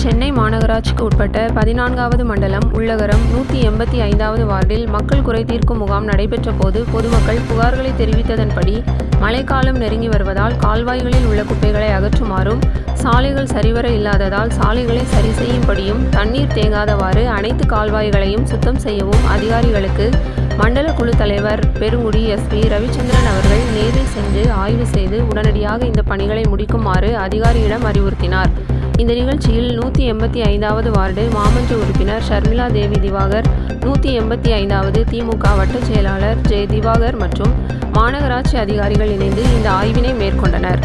சென்னை மாநகராட்சிக்கு உட்பட்ட 14வது மண்டலம் உள்ளகரம் 185வது வார்டில் மக்கள் குறை தீர்க்கும் முகாம் நடைபெற்ற போது பொதுமக்கள் புகார்களை தெரிவித்ததன்படி மழைக்காலம் நெருங்கி வருவதால் கால்வாய்களில் உள்ள குப்பைகளை அகற்றுமாறும், சாலைகள் சரிவர இல்லாததால் சாலைகளை சரி செய்யும்படியும், தண்ணீர் தேங்காதவாறு அனைத்து கால்வாய்களையும் சுத்தம் செய்யவும் அதிகாரிகளுக்கு மண்டல குழு தலைவர் பெருங்குடி எஸ்பி ரவிச்சந்திரன் அவர்கள் நேரில் சென்று ஆய்வு செய்து உடனடியாக இந்த பணிகளை முடிக்குமாறு அதிகாரியிடம் அறிவுறுத்தினார். இந்த நிகழ்ச்சியில் 185வது வார்டு மாமன்ற உறுப்பினர் ஷர்மிளா தேவி திவாகர், 185வது திமுக வட்டச் செயலாளர் ஜெ திவாகர் மற்றும் மாநகராட்சி அதிகாரிகள் இணைந்து இந்த ஆய்வினை மேற்கொண்டனர்.